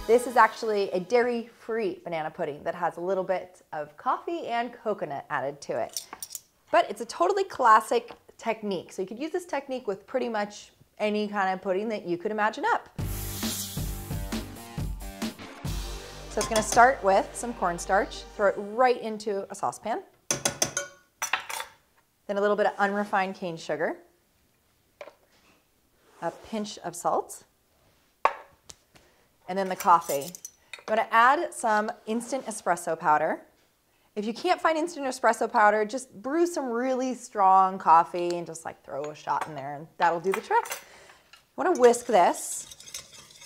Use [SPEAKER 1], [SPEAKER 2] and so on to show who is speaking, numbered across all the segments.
[SPEAKER 1] This is actually a dairy-free banana pudding that has a little bit of coffee and coconut added to it. But it's a totally classic technique. So you could use this technique with pretty much any kind of pudding that you could imagine up. So it's gonna start with some cornstarch, throw it right into a saucepan. Then a little bit of unrefined cane sugar, a pinch of salt, and then the coffee. I'm gonna add some instant espresso powder. If you can't find instant espresso powder, just brew some really strong coffee and just like throw a shot in there and that'll do the trick. I wanna whisk this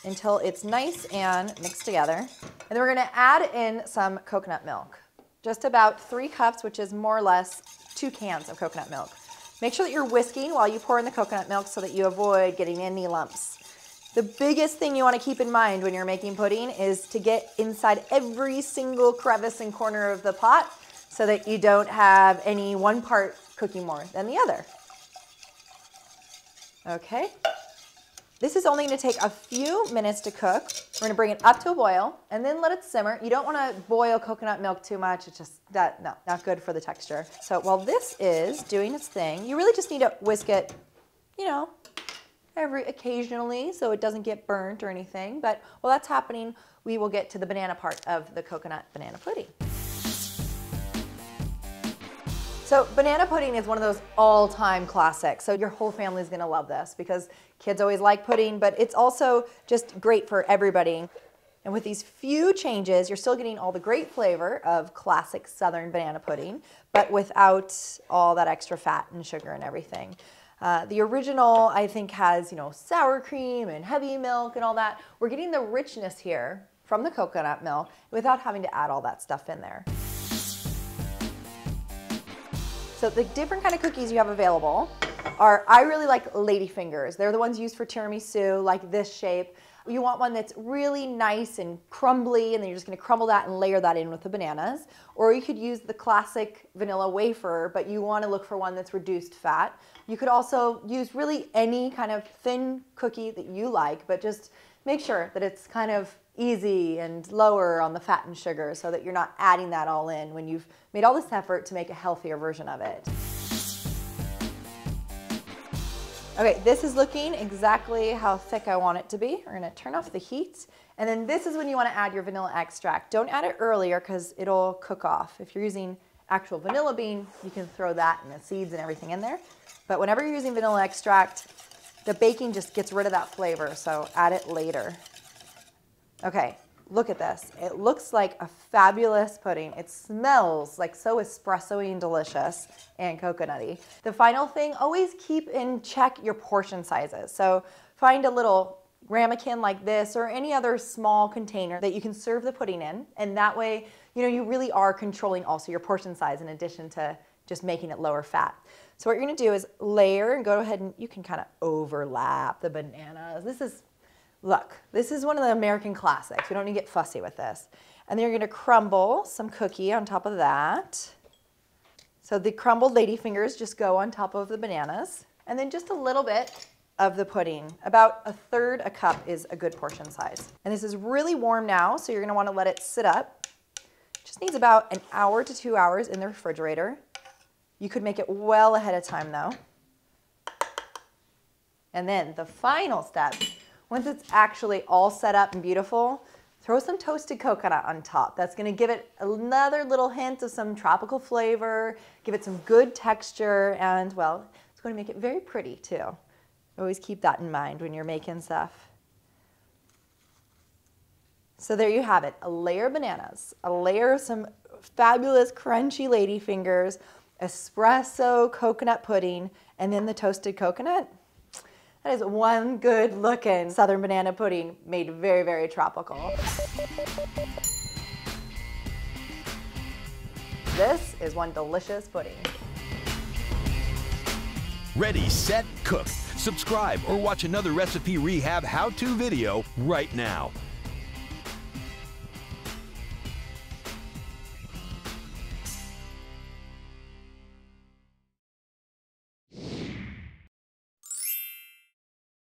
[SPEAKER 1] until it's nice and mixed together. And then we're gonna add in some coconut milk. Just about 3 cups, which is more or less 2 cans of coconut milk. Make sure that you're whisking while you pour in the coconut milk so that you avoid getting any lumps. The biggest thing you want to keep in mind when you're making pudding is to get inside every single crevice and corner of the pot so that you don't have any one part cooking more than the other. Okay. This is only going to take a few minutes to cook. We're going to bring it up to a boil and then let it simmer. You don't want to boil coconut milk too much. It's just not good for the texture. So while this is doing its thing, you really just need to whisk it, you know, occasionally so it doesn't get burnt or anything. But while that's happening, we will get to the banana part of the coconut banana pudding. So banana pudding is one of those all-time classics. So your whole family is gonna love this because kids always like pudding, but it's also just great for everybody. And with these few changes, you're still getting all the great flavor of classic Southern banana pudding, but without all that extra fat and sugar and everything. The original, I think, has, you know, sour cream and heavy milk and all that. We're getting the richness here from the coconut milk without having to add all that stuff in there. So the different kind of cookies you have available are, I really like ladyfingers. They're the ones used for tiramisu, like this shape. You want one that's really nice and crumbly, and then you're just gonna crumble that and layer that in with the bananas. Or you could use the classic vanilla wafer, but you wanna look for one that's reduced fat. You could also use really any kind of thin cookie that you like, but just make sure that it's kind of easy and lower on the fat and sugar so that you're not adding that all in when you've made all this effort to make a healthier version of it. Okay, this is looking exactly how thick I want it to be. We're gonna turn off the heat. And then this is when you wanna add your vanilla extract. Don't add it earlier because it'll cook off. If you're using actual vanilla bean, you can throw that and the seeds and everything in there. But whenever you're using vanilla extract, the baking just gets rid of that flavor, so add it later. Okay, look at this. It looks like a fabulous pudding. It smells like so espresso-y and delicious and coconutty. The final thing, always keep in check your portion sizes. So find a little ramekin like this or any other small container that you can serve the pudding in, and that way, you know, you really are controlling also your portion size in addition to just making it lower fat. So what you're gonna do is layer and go ahead and you can kind of overlap the bananas. Look, this is one of the American classics. We don't need to get fussy with this. And then you're gonna crumble some cookie on top of that. So the crumbled ladyfingers just go on top of the bananas. And then just a little bit of the pudding. About 1/3 a cup is a good portion size. And this is really warm now, so you're gonna wanna let it sit up. Just needs about 1 hour to 2 hours in the refrigerator. You could make it well ahead of time though. And then the final step, once it's actually all set up and beautiful, throw some toasted coconut on top. That's gonna give it another little hint of some tropical flavor, give it some good texture, and well, it's gonna make it very pretty too. Always keep that in mind when you're making stuff. So there you have it, a layer of bananas, a layer of some fabulous crunchy ladyfingers, espresso coconut pudding, and then the toasted coconut. That is one good looking Southern banana pudding made very, very tropical. This is one delicious pudding.
[SPEAKER 2] Ready, set, cook. Subscribe or watch another Recipe Rehab how-to video right now.